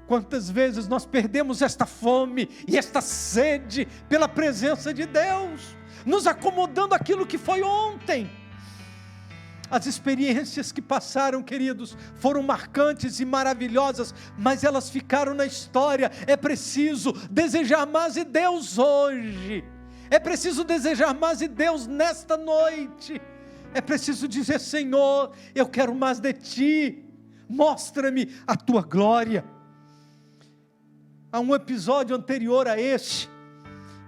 quantas vezes nós perdemos esta fome e esta sede pela presença de Deus, nos acomodando àquilo que foi ontem. As experiências que passaram, queridos, foram marcantes e maravilhosas, mas elas ficaram na história. É preciso desejar mais de Deus hoje, é preciso desejar mais de Deus nesta noite, é preciso dizer: Senhor, eu quero mais de Ti, mostra-me a Tua glória. Há um episódio anterior a este,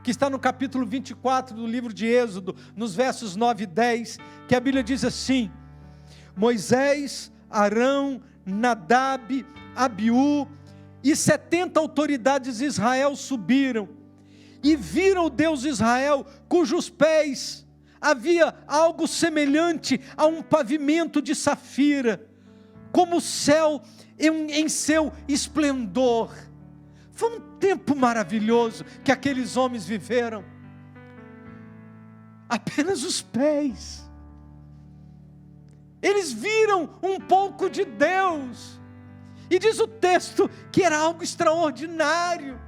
que está no capítulo 24 do livro de Êxodo, nos versos 9 e 10, que a Bíblia diz assim: Moisés, Arão, Nadab, Abiú e 70 autoridades de Israel subiram, e viram o Deus de Israel, cujos pés havia algo semelhante a um pavimento de safira, como o céu em seu esplendor. Foi um tempo maravilhoso que aqueles homens viveram. Apenas os pés. Eles viram um pouco de Deus. E diz o texto que era algo extraordinário.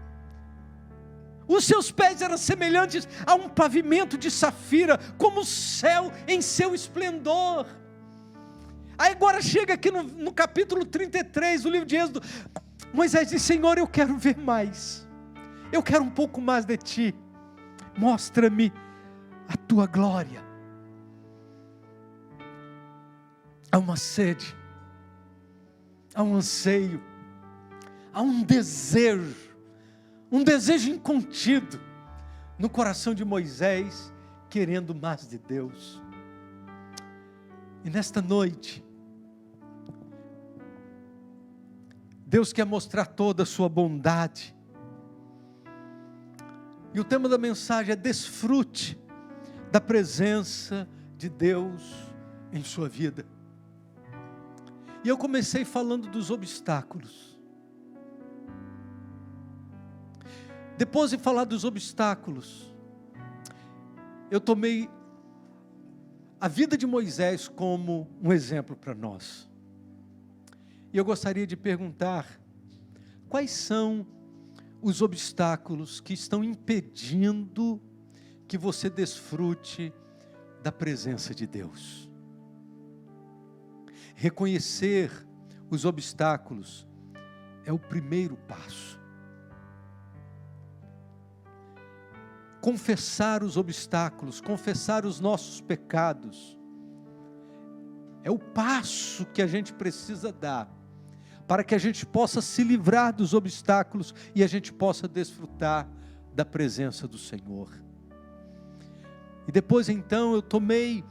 Os seus pés eram semelhantes a um pavimento de safira, como o céu em seu esplendor. Aí agora chega aqui no capítulo 33 do livro de Êxodo. Moisés diz: Senhor, eu quero ver mais, eu quero um pouco mais de Ti, mostra-me a Tua glória. Há uma sede, há um anseio, há um desejo incontido no coração de Moisés, querendo mais de Deus. E nesta noite, Deus quer mostrar toda a sua bondade. E o tema da mensagem é: desfrute da presença de Deus em sua vida. E eu comecei falando dos obstáculos. Depois de falar dos obstáculos, eu tomei a vida de Moisés como um exemplo para nós. E eu gostaria de perguntar: quais são os obstáculos que estão impedindo que você desfrute da presença de Deus? Reconhecer os obstáculos é o primeiro passo. Confessar os obstáculos, confessar os nossos pecados, é o passo que a gente precisa dar, para que a gente possa se livrar dos obstáculos e a gente possa desfrutar da presença do Senhor. E depois então eu tomei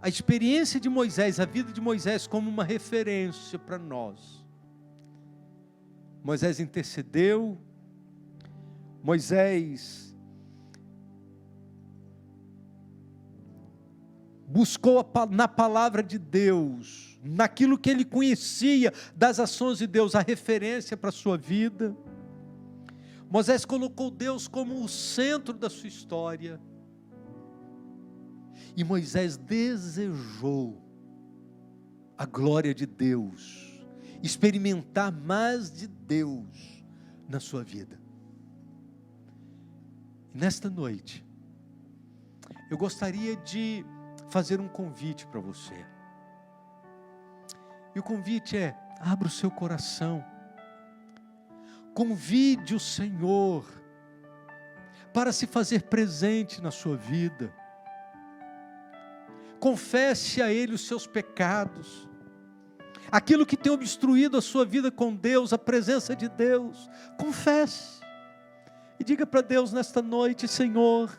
a experiência de Moisés, a vida de Moisés, como uma referência para nós. Moisés intercedeu, Moisés buscou na palavra de Deus, naquilo que ele conhecia das ações de Deus, a referência para a sua vida. Moisés colocou Deus como o centro da sua história. E Moisés desejou a glória de Deus, experimentar mais de Deus na sua vida. E nesta noite, eu gostaria de fazer um convite para você. E o convite é: abra o seu coração, convide o Senhor para se fazer presente na sua vida. Confesse a Ele os seus pecados, aquilo que tem obstruído a sua vida com Deus, a presença de Deus. Confesse e diga para Deus nesta noite: Senhor,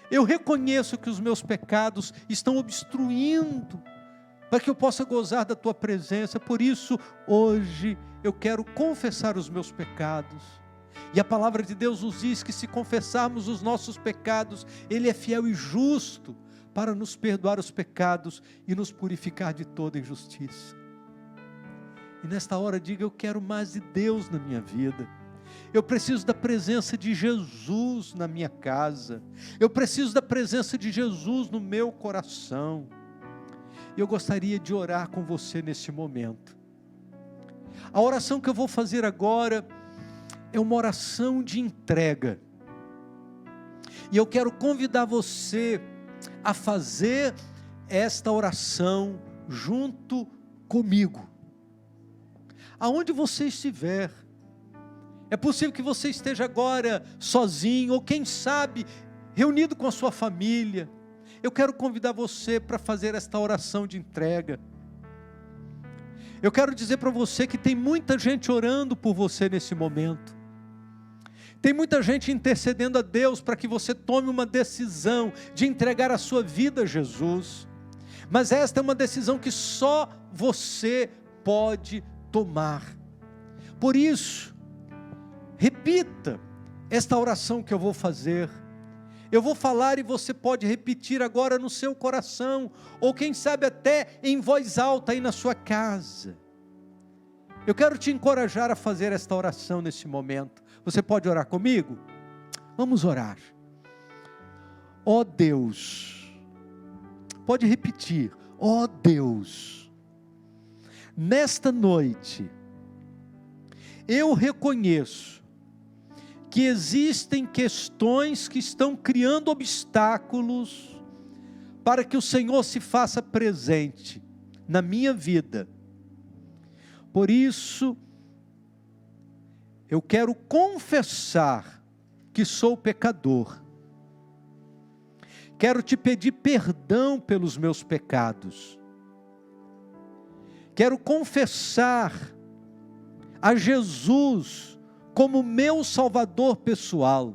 eu reconheço que os meus pecados estão obstruindo para que eu possa gozar da Tua presença. Por isso, hoje eu quero confessar os meus pecados. E a palavra de Deus nos diz que se confessarmos os nossos pecados, Ele é fiel e justo para nos perdoar os pecados e nos purificar de toda injustiça. E nesta hora diga: eu quero mais de Deus na minha vida. Eu preciso da presença de Jesus na minha casa. Eu preciso da presença de Jesus no meu coração. Eu gostaria de orar com você nesse momento. A oração que eu vou fazer agora é uma oração de entrega. E eu quero convidar você a fazer esta oração junto comigo. Aonde você estiver. É possível que você esteja agora sozinho, ou quem sabe, reunido com a sua família. Eu quero convidar você para fazer esta oração de entrega. Eu quero dizer para você que tem muita gente orando por você nesse momento. Tem muita gente intercedendo a Deus para que você tome uma decisão de entregar a sua vida a Jesus. Mas esta é uma decisão que só você pode tomar. Por isso, repita esta oração que eu vou fazer. Eu vou falar e você pode repetir agora no seu coração, ou quem sabe até em voz alta aí na sua casa. Eu quero te encorajar a fazer esta oração nesse momento. Você pode orar comigo? Vamos orar. Ó Deus, pode repetir: ó Deus, nesta noite, eu reconheço que existem questões que estão criando obstáculos para que o Senhor se faça presente na minha vida. Por isso, eu quero confessar que sou pecador. Quero te pedir perdão pelos meus pecados. Quero confessar a Jesus como meu Salvador pessoal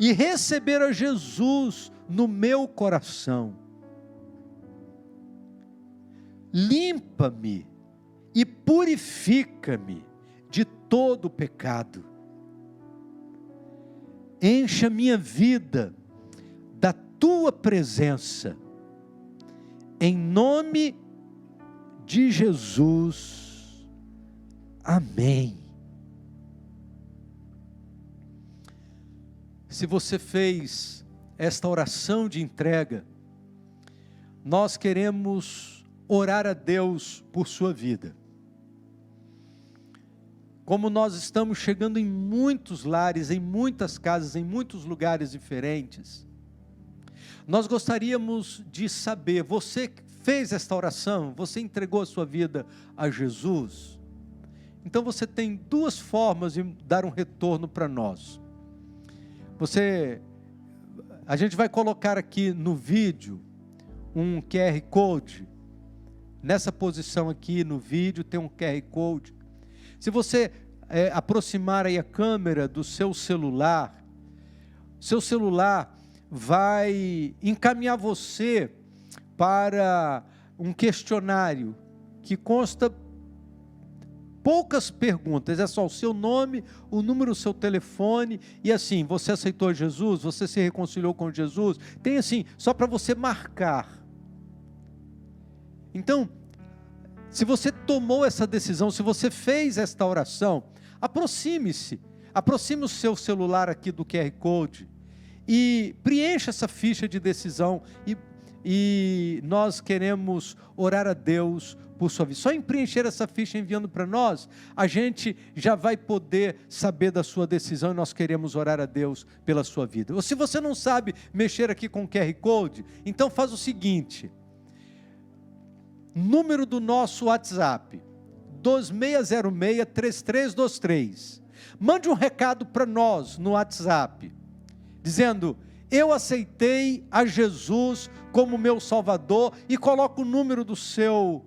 e receber a Jesus no meu coração. Limpa-me e purifica-me de todo o pecado. Encha minha vida da Tua presença, em nome de Jesus. Amém. Se você fez esta oração de entrega, nós queremos orar a Deus por sua vida. Como nós estamos chegando em muitos lares, em muitas casas, em muitos lugares diferentes, nós gostaríamos de saber, você fez esta oração, você entregou a sua vida a Jesus? Então você tem duas formas de dar um retorno para nós. A gente vai colocar aqui no vídeo um QR Code. Nessa posição aqui no vídeo tem um QR Code. Se você aproximar aí a câmera do seu celular vai encaminhar você para um questionário que consta poucas perguntas, é só o seu nome, o número do seu telefone, e assim, você aceitou Jesus, você se reconciliou com Jesus, tem assim, só para você marcar. Então, se você tomou essa decisão, se você fez esta oração, aproxime o seu celular aqui do QR Code, e preencha essa ficha de decisão, e nós queremos orar a Deus por sua vida. Só em preencher essa ficha enviando para nós, a gente já vai poder saber da sua decisão, e nós queremos orar a Deus pela sua vida. Ou se você não sabe mexer aqui com o QR Code, então faz o seguinte: número do nosso WhatsApp, 2606-3323. Mande um recado para nós no WhatsApp, dizendo: eu aceitei a Jesus como meu Salvador, e coloca o número do seu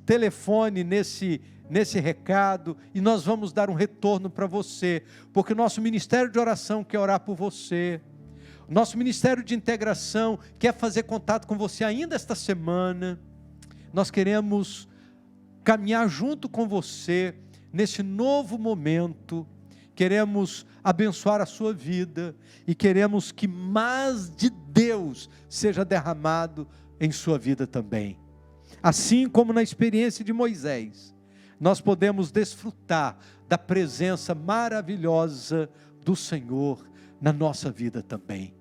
telefone nesse recado, e nós vamos dar um retorno para você, porque o nosso ministério de oração quer orar por você, o nosso ministério de integração quer fazer contato com você ainda esta semana. Nós queremos caminhar junto com você nesse novo momento, queremos abençoar a sua vida e queremos que mais de Deus seja derramado em sua vida também. Assim como na experiência de Moisés, nós podemos desfrutar da presença maravilhosa do Senhor na nossa vida também.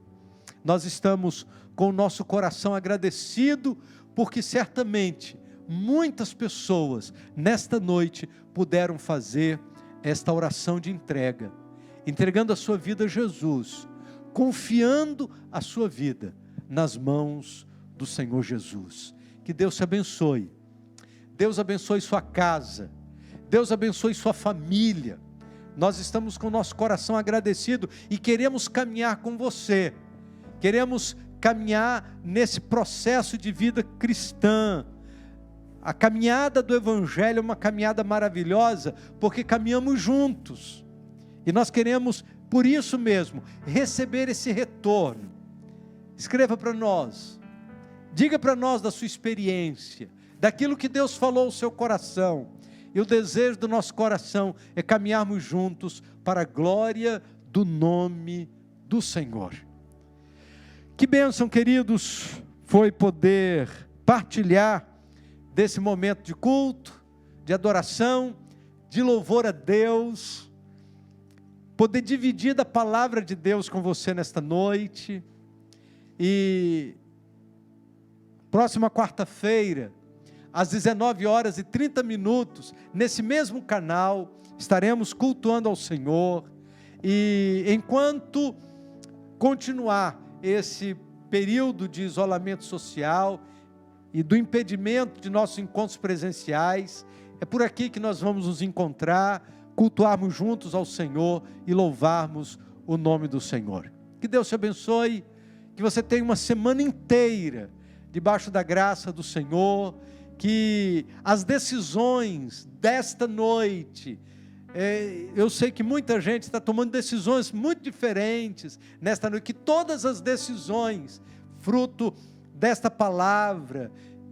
Nós estamos com o nosso coração agradecido, porque certamente muitas pessoas nesta noite puderam fazer esta oração de entrega, entregando a sua vida a Jesus, confiando a sua vida nas mãos do Senhor Jesus. Que Deus te abençoe, Deus abençoe sua casa, Deus abençoe sua família. Nós estamos com o nosso coração agradecido e queremos caminhar com você, queremos caminhar nesse processo de vida cristã. A caminhada do Evangelho é uma caminhada maravilhosa, porque caminhamos juntos, e nós queremos, por isso mesmo, receber esse retorno. Escreva para nós, diga para nós da sua experiência, daquilo que Deus falou ao seu coração, e o desejo do nosso coração é caminharmos juntos para a glória do nome do Senhor. Que bênção, queridos, foi poder partilhar desse momento de culto, de adoração, de louvor a Deus, poder dividir da palavra de Deus com você nesta noite. E próxima quarta-feira, às 19h30, nesse mesmo canal, estaremos cultuando ao Senhor. E enquanto continuar esse período de isolamento social e do impedimento de nossos encontros presenciais, é por aqui que nós vamos nos encontrar, cultuarmos juntos ao Senhor e louvarmos o nome do Senhor. Que Deus te abençoe, que você tenha uma semana inteira debaixo da graça do Senhor, que as decisões desta noite, eu sei que muita gente está tomando decisões muito diferentes nesta noite, que todas as decisões, fruto desta palavra,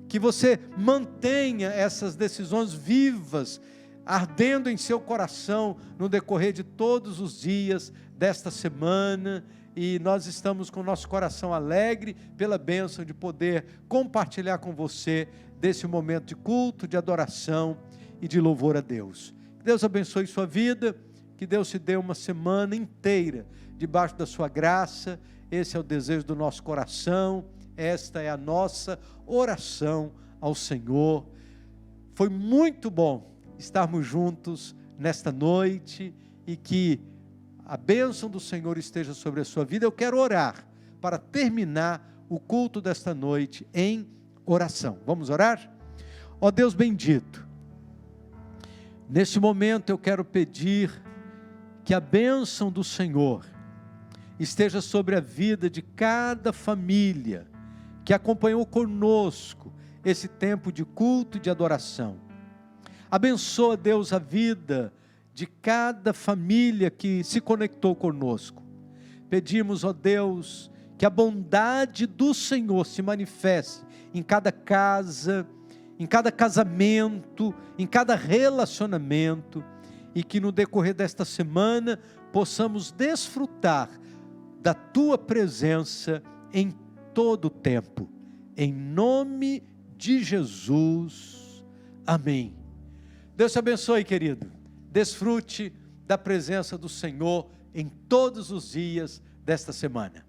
que você mantenha essas decisões vivas, ardendo em seu coração no decorrer de todos os dias desta semana. E nós estamos com o nosso coração alegre pela bênção de poder compartilhar com você desse momento de culto, de adoração e de louvor a Deus. Que Deus abençoe sua vida, que Deus te dê uma semana inteira debaixo da sua graça. Esse é o desejo do nosso coração, esta é a nossa oração ao Senhor. Foi muito bom estarmos juntos nesta noite, e que a bênção do Senhor esteja sobre a sua vida. Eu quero orar para terminar o culto desta noite em oração. Vamos orar? Ó Deus bendito, neste momento eu quero pedir que a bênção do Senhor esteja sobre a vida de cada família que acompanhou conosco esse tempo de culto e de adoração. Abençoa, Deus, a vida de cada família que se conectou conosco. Pedimos, ó Deus, que a bondade do Senhor se manifeste em cada casa, em cada casamento, em cada relacionamento, e que no decorrer desta semana possamos desfrutar da Tua presença em todo o tempo. Em nome de Jesus. Amém. Deus te abençoe, querido. Desfrute da presença do Senhor em todos os dias desta semana.